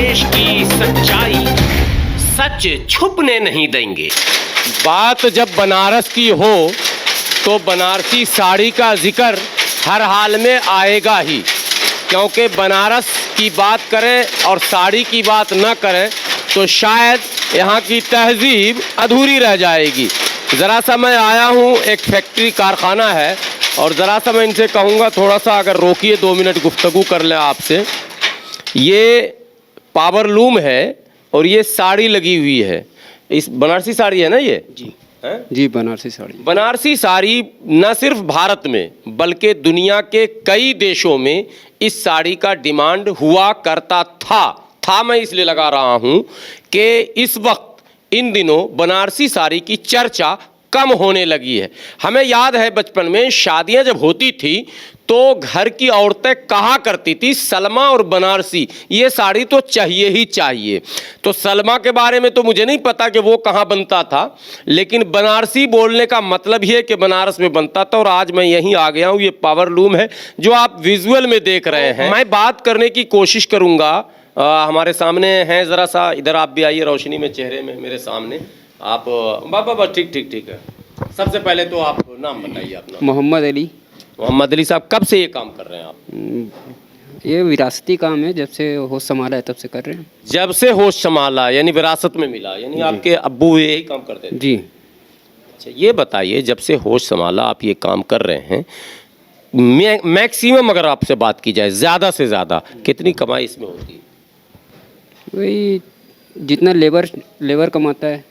देश की सच्चाई सच छुपने नहीं देंगे। बात जब बनारस की हो तो बनारसी साड़ी का जिक्र हर हाल में आएगा ही, क्योंकि बनारस की बात करें और साड़ी की बात न करें तो शायद यहाँ की तहजीब अधूरी रह जाएगी। ज़रा सा मैं आया हूँ, एक फैक्ट्री कारखाना है, और ज़रा सा मैं इनसे कहूँगा थोड़ा सा अगर रोकिए, 2 मिनट गुफ्तगू कर लें आपसे। ये पावर लूम है और ये साड़ी लगी हुई है। इस बनारसी साड़ी है ना ये? जी है? जी, बनारसी साड़ी। बनारसी साड़ी न सिर्फ भारत में बल्कि दुनिया के कई देशों में इस साड़ी का डिमांड हुआ करता था मैं इसलिए लगा रहा हूं कि इस वक्त इन दिनों बनारसी साड़ी की चर्चा कम होने लगी है। हमें याद है बचपन में शादियां जब होती थी तो घर की औरतें कहा करती थी सलमा और बनारसी ये साड़ी तो चाहिए ही चाहिए। तो सलमा के बारे में तो मुझे नहीं पता कि वो कहाँ बनता था, लेकिन बनारसी बोलने का मतलब ही है कि बनारस में बनता था। और आज मैं यहीं आ गया हूँ, ये पावर लूम है जो आप विजुअल में देख रहे हैं। मैं बात करने की कोशिश करूँगा, हमारे सामने हैं, ज़रा सा इधर आप भी आइए, रोशनी में चेहरे में मेरे सामने आप। बाबा ठीक है। सबसे पहले तो आप नाम बताइए अपना। मोहम्मद अली। मोहम्मद अली साहब, कब से ये काम कर रहे हैं आप? ये विरासती काम है, जब से होश संभाला है तब से कर रहे हैं। जब से होश संभाला यानी विरासत में मिला, यानी आपके अब्बू यही काम करते थे? जी। अच्छा, ये बताइए, जब से होश संभाला आप ये काम कर रहे हैं, मैक्सिमम अगर आपसे बात की जाए ज़्यादा से ज़्यादा कितनी कमाई इसमें होती है? वही जितना लेबर कमाता है,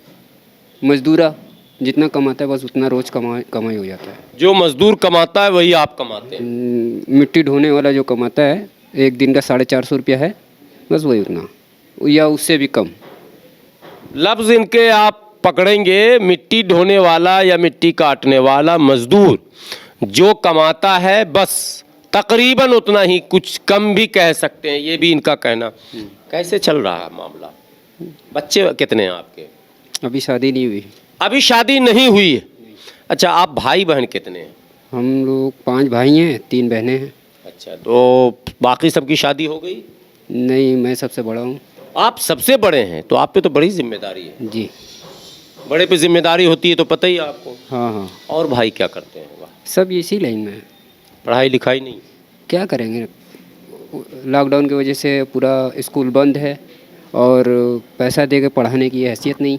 मजदूरा जितना कमाता है बस उतना रोज़ कमाई हो जाता है। जो मजदूर कमाता है वही आप कमाते हैं? मिट्टी ढोने वाला जो कमाता है एक दिन का 450 रुपया है, बस वही उतना या उससे भी कम। लफ्ज़ इनके आप पकड़ेंगे, मिट्टी ढोने वाला या मिट्टी काटने वाला मजदूर जो कमाता है बस तकरीबन उतना ही, कुछ कम भी कह सकते हैं, ये भी इनका कहना। कैसे चल रहा है मामला? बच्चे कितने हैं आपके? अभी शादी नहीं हुई। अभी शादी नहीं हुई है? अच्छा, आप भाई बहन कितने हैं? हम लोग 5 भाई हैं, 3 बहनें हैं। अच्छा, तो बाकी सबकी शादी हो गई? नहीं, मैं सबसे बड़ा हूँ। आप सबसे बड़े हैं तो आप पे तो बड़ी जिम्मेदारी है। जी। बड़े पे जिम्मेदारी होती है तो पता ही है आपको। हाँ। और भाई क्या करते हैं? वाह, सब इसी लाइन में है। पढ़ाई लिखाई नहीं? क्या करेंगे, लॉकडाउन की वजह से पूरा स्कूल बंद है और पैसा दे के पढ़ाने की हैसियत नहीं,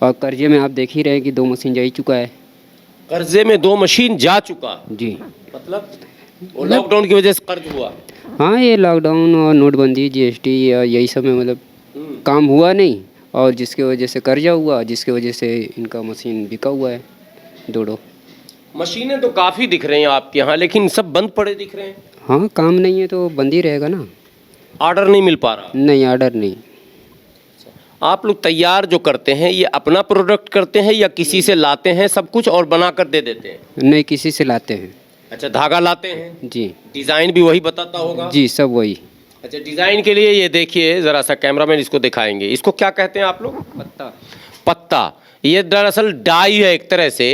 और कर्जे में आप देख ही रहे हैं कि 2 मशीन जा ही चुका है। कर्जे में 2 मशीन जा चुका? जी। मतलब वो लॉकडाउन की वजह से कर्ज हुआ? हाँ, ये लॉकडाउन और नोटबंदी, GST या यही सब में मतलब काम हुआ नहीं, और जिसकी वजह से कर्जा हुआ, जिसकी वजह से इनका मशीन बिका हुआ है 2 मशीनें तो काफ़ी दिख रही हैं आपके यहाँ, लेकिन सब बंद पड़े दिख रहे हैं। हाँ, काम नहीं है तो बंद ही रहेगा ना। ऑर्डर नहीं मिल पा रहा? नहीं, ऑर्डर नहीं। आप लोग तैयार जो करते हैं ये अपना प्रोडक्ट करते हैं या किसी से लाते हैं सब कुछ और बना कर दे देते हैं? नहीं, किसी से लाते हैं। अच्छा, धागा लाते हैं? जी। डिज़ाइन भी वही बताता होगा? जी, सब वही। अच्छा, डिज़ाइन के लिए ये देखिए, ज़रा सा कैमरामैन इसको दिखाएंगे, इसको क्या कहते हैं आप लोग? पत्ता। ये दरअसल डाई है एक तरह से,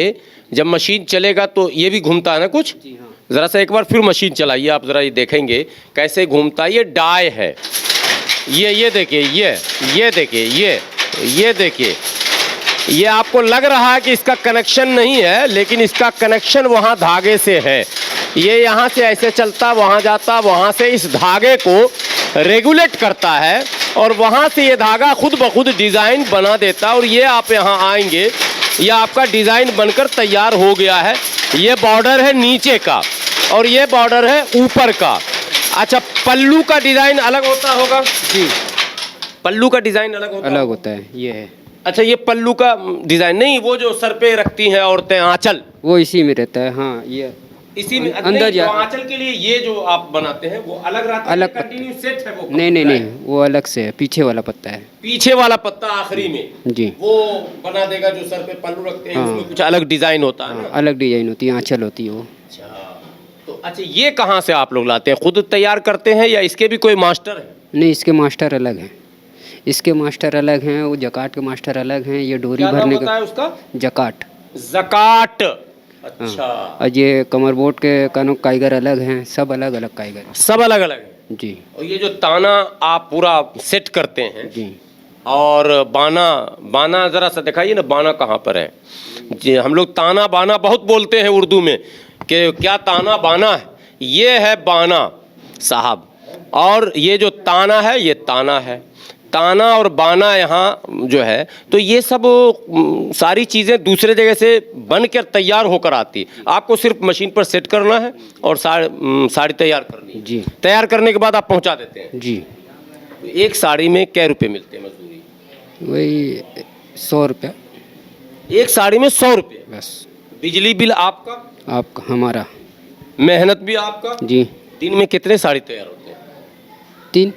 जब मशीन चलेगा तो ये भी घूमता है ना कुछ? जी हाँ। ज़रा सा एक बार फिर मशीन चलाइए आप, ज़रा ये देखेंगे कैसे घूमता है। ये डाई है, ये देखिए, ये देखिए, ये देखिए, ये आपको लग रहा है कि इसका कनेक्शन नहीं है, लेकिन इसका कनेक्शन वहाँ धागे से है। ये यहाँ से ऐसे चलता, वहाँ जाता, वहाँ से इस धागे को रेगुलेट करता है और वहाँ से ये धागा खुद ब खुद डिज़ाइन बना देता। और ये आप यहाँ आएंगे, यह आपका डिज़ाइन बनकर तैयार हो गया है। ये बॉर्डर है नीचे का और ये बॉर्डर है ऊपर का। अच्छा, पल्लू का डिज़ाइन अलग होता होगा? जी, पल्लू का डिज़ाइन अलग होता है। ये है। अच्छा, ये पल्लू का डिज़ाइन नहीं, वो जो सर पे रखती हैं औरतें आंचल, वो इसी में रहता है। हाँ, ये इसी में अंदर जा आंचल के लिए ये जो आप बनाते हैं वो अलग रहता है? अलग कंटिन्यू सेट है वो? नहीं, वो अलग से है, पीछे वाला पत्ता है। पीछे वाला पत्ता आखिरी में जी, वो बना देगा जो सर पे पल्लू रखते हैं। हाँ। उसमें कुछ अलग डिज़ाइन होता है ना? अलग डिजाइन होती है, आंचल होती है वो। अच्छा, ये कहाँ से आप लोग लाते हैं? खुद तैयार करते हैं या इसके भी कोई मास्टर है? नहीं, इसके मास्टर अलग हैं। इसके मास्टर अलग हैं, वो जकाट के मास्टर अलग हैं। ये डोरी क्या नाम भरने बताया का उसका? जकाट। ज़काट। अच्छा, और ये कमर बोर्ड के कानों कारीगर अलग हैं, सब अलग अलग कारीगर। सब अलग अलग है। जी और ये जो ताना आप पूरा सेट करते हैं जी। और बाना, बाना ज़रा सा दिखाइए ना, बाना कहाँ पर है जी। हम लोग ताना बाना बहुत बोलते हैं उर्दू में कि क्या ताना बाना है, ये है बाना साहब, और ये जो ताना है ये ताना है। ताना और बाना यहाँ जो है, तो ये सब सारी चीज़ें दूसरे जगह से बन कर तैयार होकर आती, आपको सिर्फ मशीन पर सेट करना है और साड़ी तैयार करनी है। जी। तैयार करने के बाद आप पहुँचा देते हैं। जी। एक साड़ी में क्या रुपये मिलते हैं मजदूरी? वही 100 रुपया एक साड़ी में 100 रुपये। बस। बिजली बिल आपका, आपका, हमारा। मेहनत भी आपका। जी। दिन में कितने साड़ी तैयार होते हैं? 3।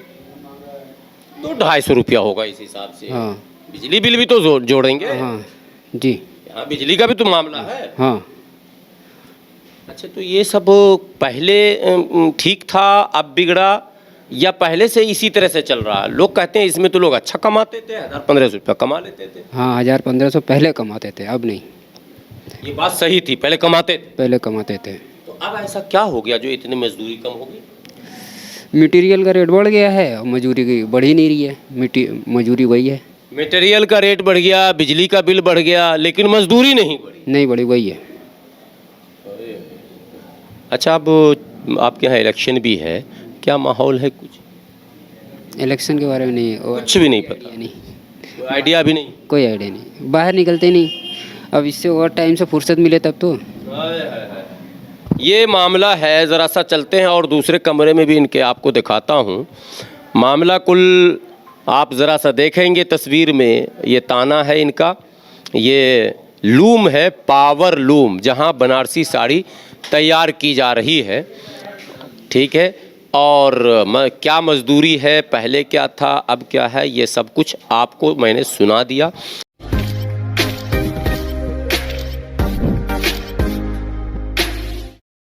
तो 250 रुपया होगा इस हिसाब से। हाँ। बिजली बिल भी तो जोड़ेंगे। हाँ जी। यहाँ बिजली का भी तो मामला है। हाँ। अच्छा, तो ये सब पहले ठीक था, अब बिगड़ा, या पहले से इसी तरह से चल रहा है? लोग कहते हैं इसमें तो लोग अच्छा कमाते थे, 1000-1500 रुपया कमा लेते थे। हाँ, 1000-1500 पहले कमाते थे, अब नहीं। ये बात सही थी, पहले कमाते थे। पहले कमाते थे। तो अब ऐसा क्या हो गया जो इतनी मजदूरी कम हो गई? मटेरियल का रेट बढ़ गया है और मजदूरी की बढ़ ही नहीं रही है। मजदूरी वही है। मटेरियल का रेट बढ़ गया, बिजली का बिल बढ़ गया, लेकिन मजदूरी नहीं बढ़ी। नहीं बढ़ी, वही है। अच्छा, अब आपके यहाँ इलेक्शन भी है, क्या माहौल है? कुछ इलेक्शन के बारे में नहीं, और कुछ भी नहीं पता? नहीं, कोई आइडिया भी नहीं? कोई आइडिया नहीं, बाहर निकलते नहीं। अब इससे और टाइम से फुर्सत मिले तब तो। ये मामला है, ज़रा सा चलते हैं और दूसरे कमरे में भी इनके आपको दिखाता हूँ। मामला कुल आप ज़रा सा देखेंगे तस्वीर में, ये ताना है इनका, ये लूम है, पावर लूम, जहाँ बनारसी साड़ी तैयार की जा रही है। ठीक है, और क्या मजदूरी है, पहले क्या था, अब क्या है, ये सब कुछ आपको मैंने सुना दिया।